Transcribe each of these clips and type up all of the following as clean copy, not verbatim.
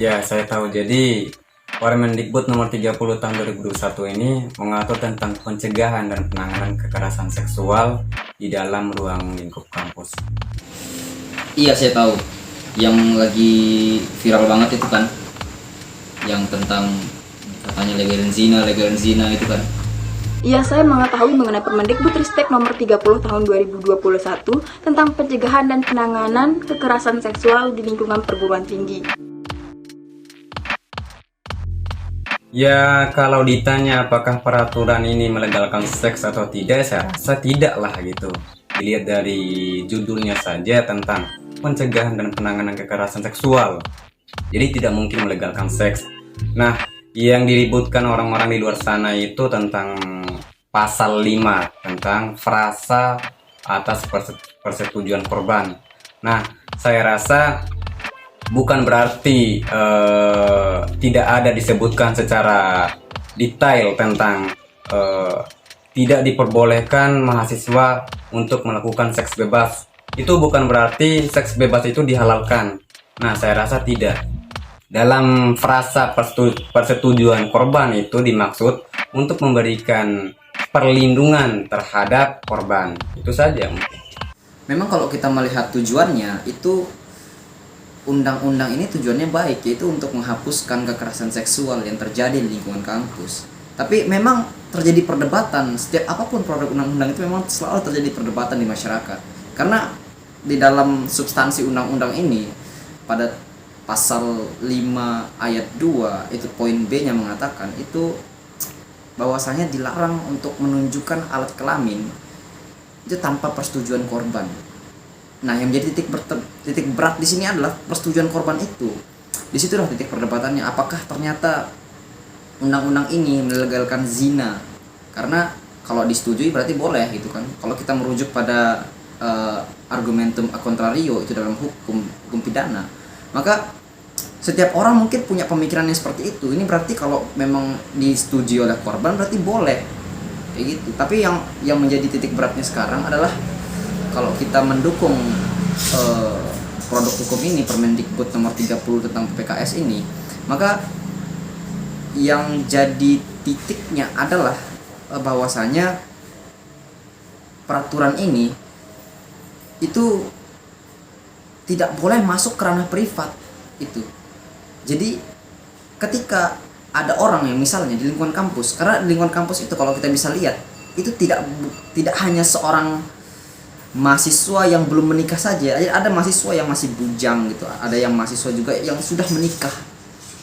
Ya, saya tahu. Jadi, Permendikbud nomor 30 tahun 2021 ini mengatur tentang pencegahan dan penanganan kekerasan seksual di dalam ruang lingkup kampus. Iya, saya tahu. Yang lagi viral banget itu kan, yang tentang katanya legalin zina itu kan. Iya, saya mengetahui mengenai Permendikbudristek nomor 30 tahun 2021 tentang pencegahan dan penanganan kekerasan seksual di lingkungan perguruan tinggi. Ya, kalau ditanya apakah peraturan ini melegalkan seks atau tidak, saya rasa tidak lah gitu. Dilihat dari judulnya saja tentang pencegahan dan penanganan kekerasan seksual. Jadi tidak mungkin melegalkan seks. Nah, yang diributkan orang-orang di luar sana itu tentang pasal 5, tentang frasa atas persetujuan korban. Nah, saya rasa bukan berarti tidak ada disebutkan secara detail tentang tidak diperbolehkan mahasiswa untuk melakukan seks bebas. Itu bukan berarti seks bebas itu dihalalkan. Nah, saya rasa tidak. Dalam frasa persetujuan korban itu dimaksud untuk memberikan perlindungan terhadap korban. Itu saja mungkin. Memang kalau kita melihat tujuannya itu, undang-undang ini tujuannya baik, yaitu untuk menghapuskan kekerasan seksual yang terjadi di lingkungan kampus. Tapi memang terjadi perdebatan, setiap apapun produk undang-undang itu memang selalu terjadi perdebatan di masyarakat. Karena di dalam substansi undang-undang ini, pada pasal 5 ayat 2, itu poin B-nya mengatakan itu bahwasanya dilarang untuk menunjukkan alat kelamin itu tanpa persetujuan korban. Nah, yang menjadi titik berat di sini adalah persetujuan korban itu. Disitulah titik perdebatannya. Apakah ternyata undang-undang ini melegalkan zina? Karena kalau disetujui berarti boleh gitu kan. Kalau kita merujuk pada argumentum a contrario itu dalam hukum pidana, maka setiap orang mungkin punya pemikiran yang seperti itu. Ini berarti kalau memang disetujui oleh korban berarti boleh kayak gitu. Tapi yang menjadi titik beratnya sekarang adalah kalau kita mendukung produk hukum ini, Permendikbud nomor 30 tentang PPKS ini, maka yang jadi titiknya adalah bahwasanya peraturan ini itu tidak boleh masuk ke ranah privat itu. Jadi ketika ada orang yang misalnya di lingkungan kampus, karena di lingkungan kampus itu kalau kita bisa lihat itu tidak hanya seorang mahasiswa yang belum menikah saja, ada mahasiswa yang masih bujang gitu, ada yang mahasiswa juga yang sudah menikah.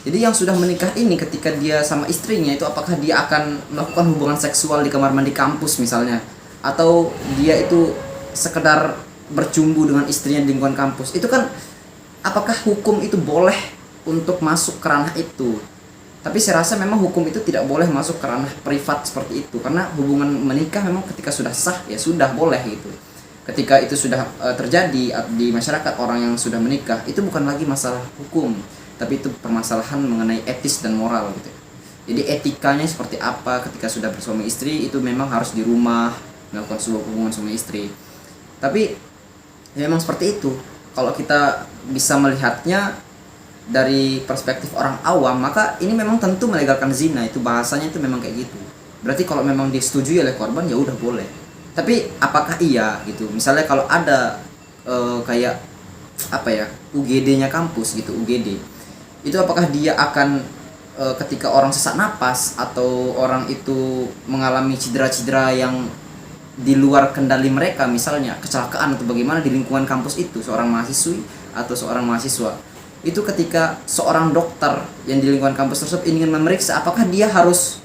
Jadi yang sudah menikah ini ketika dia sama istrinya itu, apakah dia akan melakukan hubungan seksual di kamar mandi kampus misalnya, atau dia itu sekedar bercumbu dengan istrinya di lingkungan kampus, itu kan apakah hukum itu boleh untuk masuk ke ranah itu? Tapi saya rasa memang hukum itu tidak boleh masuk ke ranah privat seperti itu, karena hubungan menikah memang ketika sudah sah ya sudah boleh gitu. Ketika itu sudah terjadi di masyarakat orang yang sudah menikah, itu bukan lagi masalah hukum, tapi itu permasalahan mengenai etis dan moral gitu. Jadi etikanya seperti apa ketika sudah bersuami istri, itu memang harus di rumah melakukan sebuah hubungan suami istri. Tapi ya memang seperti itu. Kalau kita bisa melihatnya dari perspektif orang awam, maka ini memang tentu melegalkan zina, itu bahasanya itu memang kayak gitu. Berarti kalau memang disetujui oleh korban ya udah boleh. Tapi apakah iya gitu? Misalnya kalau ada kayak apa ya, UGD-nya kampus gitu, UGD. Itu apakah dia akan ketika orang sesak napas atau orang itu mengalami cedera-cedera yang di luar kendali mereka, misalnya kecelakaan atau bagaimana di lingkungan kampus itu, seorang mahasiswi atau seorang mahasiswa. Itu ketika seorang dokter yang di lingkungan kampus tersebut ingin memeriksa apakah dia harus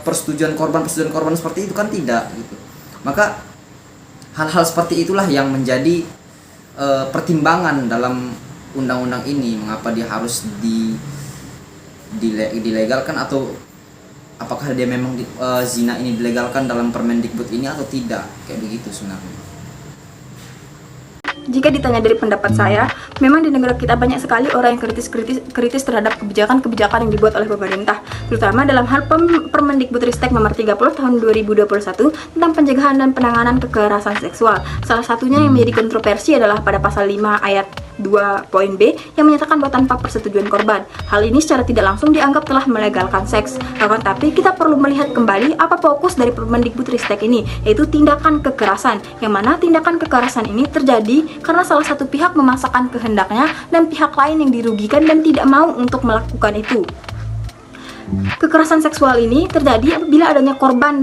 persetujuan korban seperti itu kan tidak gitu. Maka hal-hal seperti itulah yang menjadi pertimbangan dalam undang-undang ini, mengapa dia harus dilegalkan, atau apakah dia memang zina ini dilegalkan dalam Permendikbud ini atau tidak, kayak begitu sebenarnya. Jika ditanya dari pendapat saya, memang di negara kita banyak sekali orang yang kritis terhadap kebijakan yang dibuat oleh pemerintah, terutama dalam hal Permendikbudristek nomor 30 tahun 2021 tentang pencegahan dan penanganan kekerasan seksual. Salah satunya yang menjadi kontroversi adalah pada pasal 5 ayat 2.2 B yang menyatakan bahwa tanpa persetujuan korban. Hal ini secara tidak langsung dianggap telah melegalkan seks. Akan tapi kita perlu melihat kembali apa fokus dari Permendikbudristek ini, yaitu tindakan kekerasan, yang mana tindakan kekerasan ini terjadi karena salah satu pihak memaksakan kehendaknya dan pihak lain yang dirugikan dan tidak mau untuk melakukan itu. Kekerasan seksual ini terjadi apabila adanya korban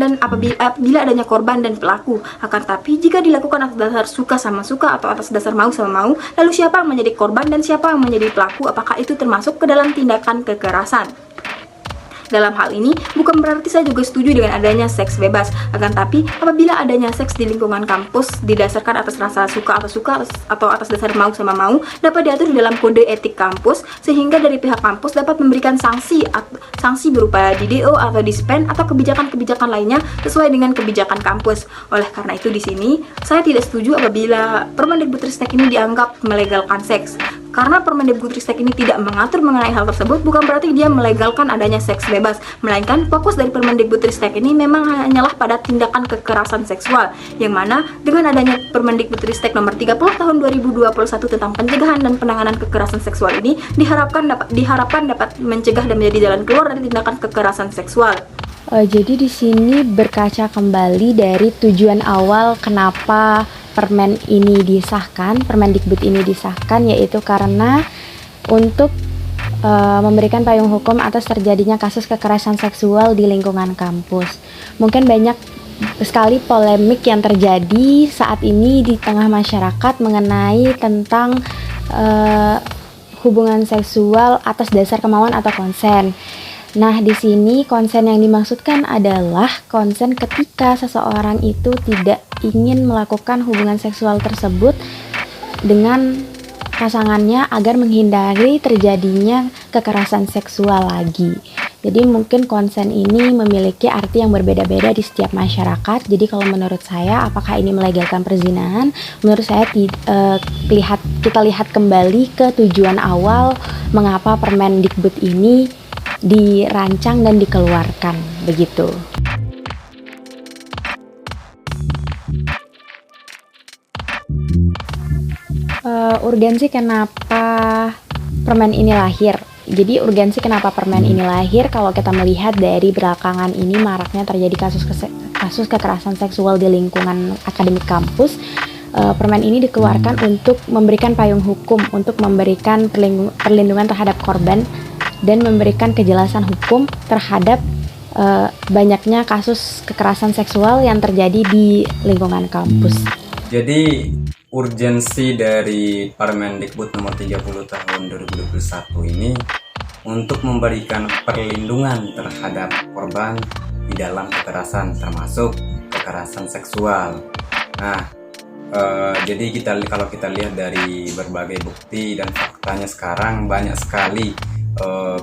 dan pelaku. Akan tapi jika dilakukan atas dasar suka sama suka atau atas dasar mau sama mau, lalu siapa yang menjadi korban dan siapa yang menjadi pelaku? Apakah itu termasuk ke dalam tindakan kekerasan? Dalam hal ini, bukan berarti saya juga setuju dengan adanya seks bebas. Akan tapi, apabila adanya seks di lingkungan kampus didasarkan atas rasa suka atau atas dasar mau sama mau, dapat diatur di dalam kode etik kampus, sehingga dari pihak kampus dapat memberikan sanksi berupa DDO atau dispen atau kebijakan-kebijakan lainnya sesuai dengan kebijakan kampus. Oleh karena itu di sini, saya tidak setuju apabila Permendikbudristek ini dianggap melegalkan seks. Karena Permendikbudristek ini tidak mengatur mengenai hal tersebut, bukan berarti dia melegalkan adanya seks bebas, melainkan fokus dari Permendikbudristek ini memang hanyalah pada tindakan kekerasan seksual, yang mana dengan adanya Permendikbudristek nomor 30 tahun 2021 tentang pencegahan dan penanganan kekerasan seksual ini diharapkan dapat mencegah dan menjadi jalan keluar dari tindakan kekerasan seksual. Jadi di sini berkaca kembali dari tujuan awal kenapa Permen ini disahkan, Permendikbud ini disahkan, yaitu karena untuk memberikan payung hukum atas terjadinya kasus kekerasan seksual di lingkungan kampus. Mungkin banyak sekali polemik yang terjadi saat ini di tengah masyarakat mengenai tentang hubungan seksual atas dasar kemauan atau konsen. Nah, di sini konsen yang dimaksudkan adalah konsen ketika seseorang itu tidak ingin melakukan hubungan seksual tersebut dengan pasangannya agar menghindari terjadinya kekerasan seksual lagi. Jadi mungkin konsen ini memiliki arti yang berbeda-beda di setiap masyarakat. Jadi kalau menurut saya, apakah ini melegalkan perzinahan? Menurut saya kita lihat kembali ke tujuan awal mengapa Permendikbud ini dirancang dan dikeluarkan, begitu. Urgensi kenapa permen ini lahir. Jadi urgensi kenapa permen ini lahir, kalau kita melihat dari belakangan ini maraknya terjadi kasus kekerasan seksual di lingkungan akademik kampus. Permen ini dikeluarkan untuk memberikan payung hukum, untuk memberikan perlindungan terhadap korban dan memberikan kejelasan hukum terhadap banyaknya kasus kekerasan seksual yang terjadi di lingkungan kampus. Jadi urgensi dari Permendikbud nomor 30 tahun 2021 ini untuk memberikan perlindungan terhadap korban di dalam kekerasan, termasuk kekerasan seksual. Nah, jadi kalau kita lihat dari berbagai bukti dan faktanya sekarang banyak sekali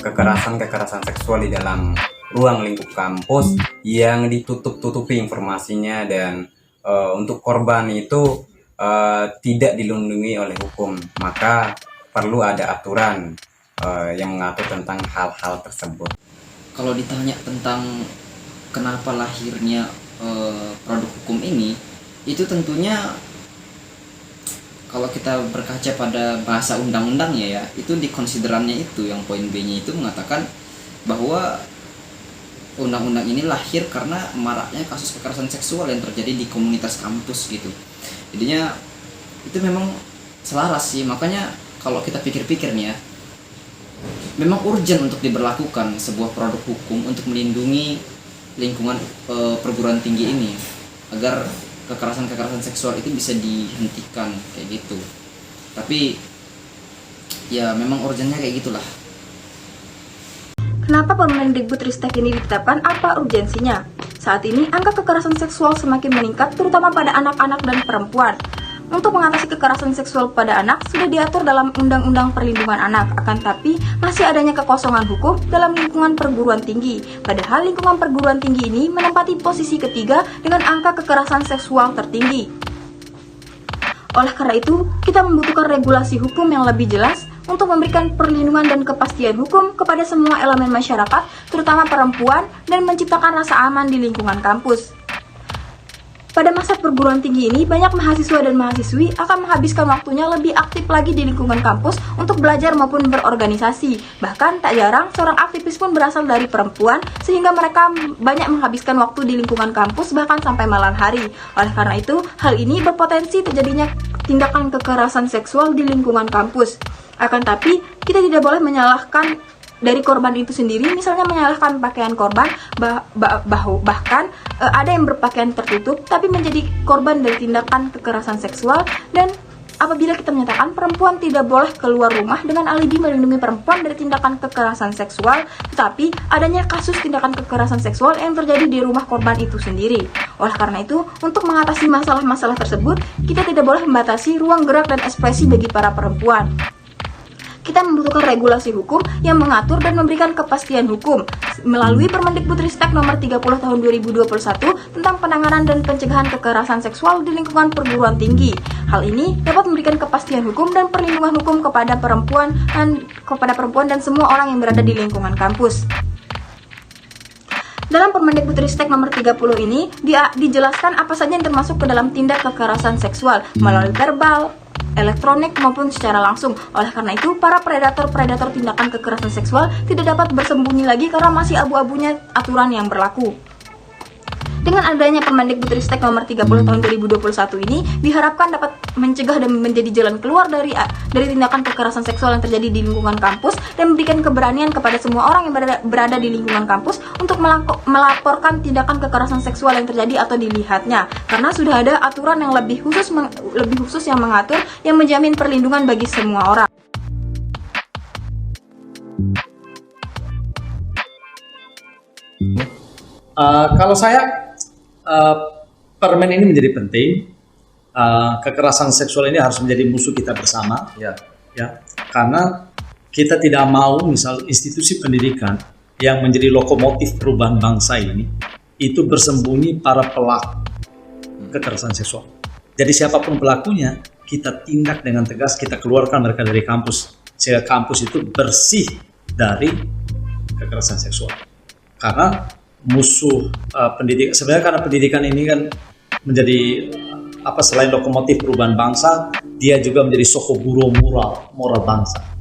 kekerasan seksual di dalam ruang lingkup kampus yang ditutup-tutupi informasinya, dan untuk korban itu tidak dilindungi oleh hukum. Maka perlu ada aturan yang mengatur tentang hal-hal tersebut. Kalau ditanya tentang kenapa lahirnya produk hukum ini, itu tentunya kalau kita berkaca pada bahasa undang-undangnya ya, itu di konsiderannya itu yang poin B-nya itu mengatakan bahwa undang-undang ini lahir karena maraknya kasus kekerasan seksual yang terjadi di komunitas kampus gitu. Jadinya itu memang selaras sih, makanya kalau kita pikir-pikir nih ya, memang urgent untuk diberlakukan sebuah produk hukum untuk melindungi lingkungan perguruan tinggi ini agar kekerasan seksual itu bisa dihentikan kayak gitu. Tapi ya memang urgennya kayak gitulah. Kenapa Permendikbudristek ini ditetapkan? Apa urgensinya? Saat ini angka kekerasan seksual semakin meningkat, terutama pada anak-anak dan perempuan. Untuk mengatasi kekerasan seksual pada anak sudah diatur dalam Undang-Undang Perlindungan Anak, akan tapi masih adanya kekosongan hukum dalam lingkungan perguruan tinggi. Padahal lingkungan perguruan tinggi ini menempati posisi ketiga dengan angka kekerasan seksual tertinggi. Oleh karena itu, kita membutuhkan regulasi hukum yang lebih jelas untuk memberikan perlindungan dan kepastian hukum kepada semua elemen masyarakat, terutama perempuan, dan menciptakan rasa aman di lingkungan kampus. Pada masa perguruan tinggi ini, banyak mahasiswa dan mahasiswi akan menghabiskan waktunya lebih aktif lagi di lingkungan kampus untuk belajar maupun berorganisasi. Bahkan tak jarang seorang aktivis pun berasal dari perempuan, sehingga mereka banyak menghabiskan waktu di lingkungan kampus bahkan sampai malam hari. Oleh karena itu, hal ini berpotensi terjadinya tindakan kekerasan seksual di lingkungan kampus. Akan tapi, kita tidak boleh menyalahkan dari korban itu sendiri, misalnya menyalahkan pakaian korban, bahkan ada yang berpakaian tertutup tapi menjadi korban dari tindakan kekerasan seksual. Dan apabila kita menyatakan perempuan tidak boleh keluar rumah dengan alibi melindungi perempuan dari tindakan kekerasan seksual, tetapi adanya kasus tindakan kekerasan seksual yang terjadi di rumah korban itu sendiri. Oleh karena itu, untuk mengatasi masalah-masalah tersebut, kita tidak boleh membatasi ruang gerak dan ekspresi bagi para perempuan. Kita membutuhkan regulasi hukum yang mengatur dan memberikan kepastian hukum melalui Permendikbudristek nomor 30 tahun 2021 tentang penanganan dan pencegahan kekerasan seksual di lingkungan perguruan tinggi. Hal ini dapat memberikan kepastian hukum dan perlindungan hukum kepada perempuan dan semua orang yang berada di lingkungan kampus. Dalam Permendikbudristek nomor 30 ini dijelaskan apa saja yang termasuk ke dalam tindak kekerasan seksual melalui verbal, elektronik maupun secara langsung. Oleh karena itu, para predator tindakan kekerasan seksual tidak dapat bersembunyi lagi karena masih abu-abunya aturan yang berlaku. Dengan adanya Permendikbudristek nomor 30 tahun 2021 ini diharapkan dapat mencegah dan menjadi jalan keluar dari tindakan kekerasan seksual yang terjadi di lingkungan kampus dan memberikan keberanian kepada semua orang yang berada di lingkungan kampus untuk melaporkan tindakan kekerasan seksual yang terjadi atau dilihatnya, karena sudah ada aturan yang lebih khusus yang mengatur yang menjamin perlindungan bagi semua orang. Kalau saya permen ini menjadi penting. Kekerasan seksual ini harus menjadi musuh kita bersama, ya, karena kita tidak mau misal institusi pendidikan yang menjadi lokomotif perubahan bangsa ini itu bersembunyi para pelaku kekerasan seksual. Jadi siapapun pelakunya, kita tindak dengan tegas, kita keluarkan mereka dari kampus sehingga kampus itu bersih dari kekerasan seksual. Karena musuh pendidikan, sebenarnya karena pendidikan ini kan menjadi selain lokomotif perubahan bangsa, dia juga menjadi sokoguru moral bangsa.